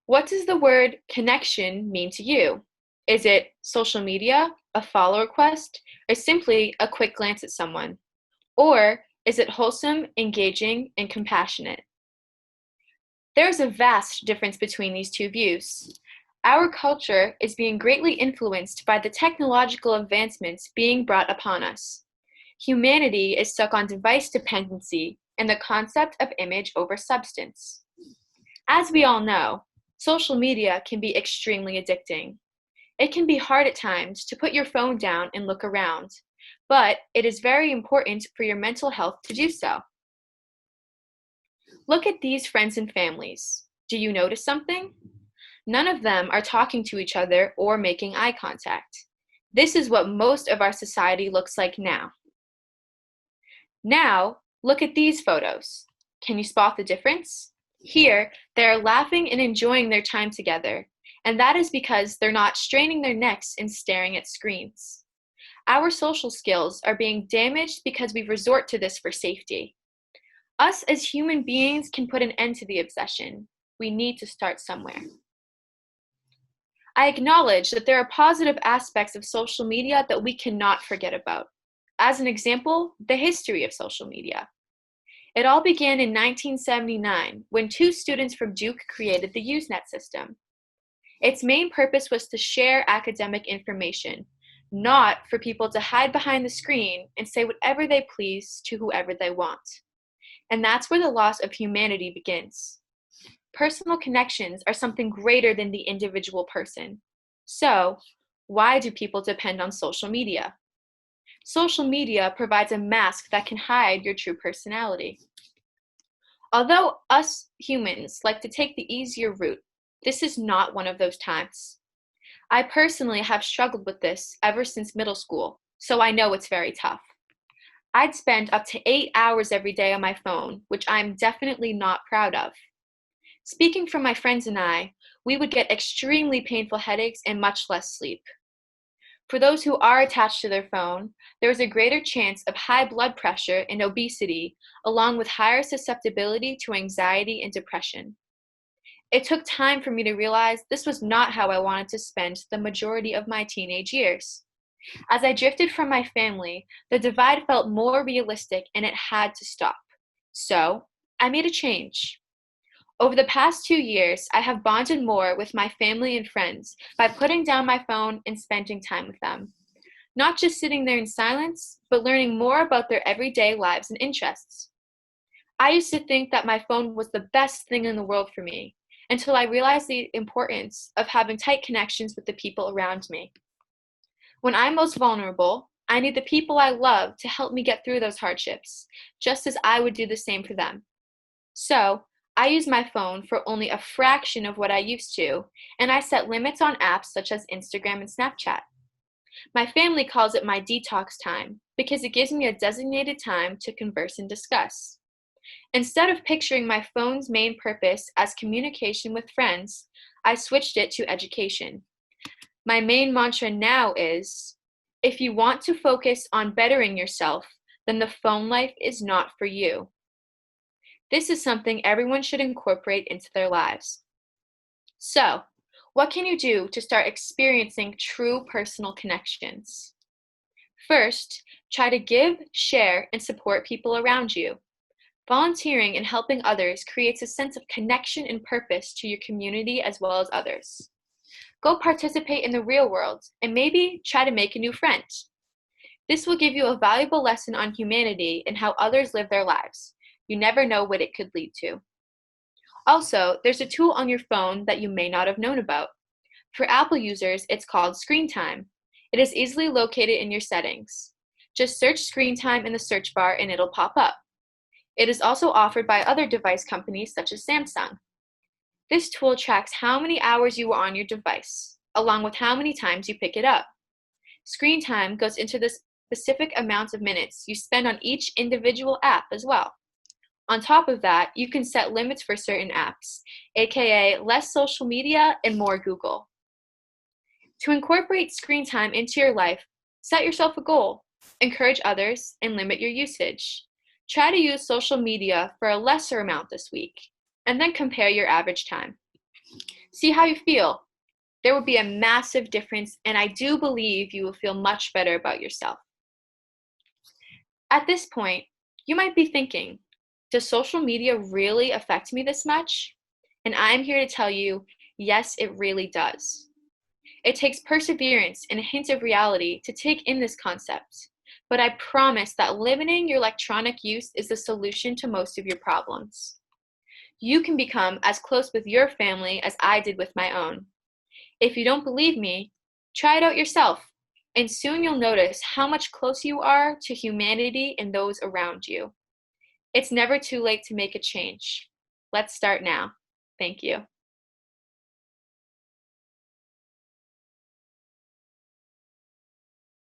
What does the word connection mean to you? Is it social media, a follow request, or simply a quick glance at someone? Or is it wholesome, engaging, and compassionate? There is a vast difference between these two views. Our culture is being greatly influenced by the technological advancements being brought upon us. Humanity is stuck on device dependency and the concept of image over substance. As we all know, social media can be extremely addicting. It can be hard at times to put your phone down and look around, but it is very important for your mental health to do so. Look at these friends and families. Do you notice something? None of them are talking to each other or making eye contact. This is what most of our society looks like now. Now, look at these photos. Can you spot the difference? Here, they are laughing and enjoying their time together, and that is because they're not straining their necks and staring at screens. Our social skills are being damaged because we resort to this for safety. Us as human beings can put an end to the obsession. We need to start somewhere. I acknowledge that there are positive aspects of social media that we cannot forget about. As an example, the history of social media. It all began in 1979 when two students from Duke created the Usenet system. Its main purpose was to share academic information, not for people to hide behind the screen and say whatever they please to whoever they want. And that's where the loss of humanity begins. Personal connections are something greater than the individual person. So, why do people depend on social media? Social media provides a mask that can hide your true personality. Although us humans like to take the easier route, this is not one of those times. I personally have struggled with this ever since middle school, so I know it's very tough. I'd spend up to 8 hours every day on my phone, which I'm definitely not proud of. Speaking for my friends and I, we would get extremely painful headaches and much less sleep. For those who are attached to their phone, there is a greater chance of high blood pressure and obesity, along with higher susceptibility to anxiety and depression. It took time for me to realize this was not how I wanted to spend the majority of my teenage years. As I drifted from my family, the divide felt more realistic and it had to stop. So, I made a change. Over the past 2 years, I have bonded more with my family and friends by putting down my phone and spending time with them. Not just sitting there in silence, but learning more about their everyday lives and interests. I used to think that my phone was the best thing in the world for me, until I realized the importance of having tight connections with the people around me. When I'm most vulnerable, I need the people I love to help me get through those hardships, just as I would do the same for them. So, I use my phone for only a fraction of what I used to, and I set limits on apps such as Instagram and Snapchat. My family calls it my detox time because it gives me a designated time to converse and discuss. Instead of picturing my phone's main purpose as communication with friends, I switched it to education. My main mantra now is, if you want to focus on bettering yourself, then the phone life is not for you. This is something everyone should incorporate into their lives. So, what can you do to start experiencing true personal connections? First, try to give, share, and support people around you. Volunteering and helping others creates a sense of connection and purpose to your community as well as others. Go participate in the real world and maybe try to make a new friend. This will give you a valuable lesson on humanity and how others live their lives. You never know what it could lead to. Also, there's a tool on your phone that you may not have known about. For Apple users, it's called Screen Time. It is easily located in your settings. Just search Screen Time in the search bar and it'll pop up. It is also offered by other device companies such as Samsung. This tool tracks how many hours you are on your device, along with how many times you pick it up. Screen time goes into the specific amount of minutes you spend on each individual app as well. On top of that, you can set limits for certain apps, aka less social media and more Google. To incorporate screen time into your life, set yourself a goal, encourage others, and limit your usage. Try to use social media for a lesser amount this week, and then compare your average time. See how you feel. There will be a massive difference, and I do believe you will feel much better about yourself. At this point, you might be thinking, does social media really affect me this much? And I'm here to tell you, yes, it really does. It takes perseverance and a hint of reality to take in this concept, but I promise that limiting your electronic use is the solution to most of your problems. You can become as close with your family as I did with my own. If you don't believe me, try it out yourself, and soon you'll notice how much closer you are to humanity and those around you. It's never too late to make a change. Let's start now. Thank you.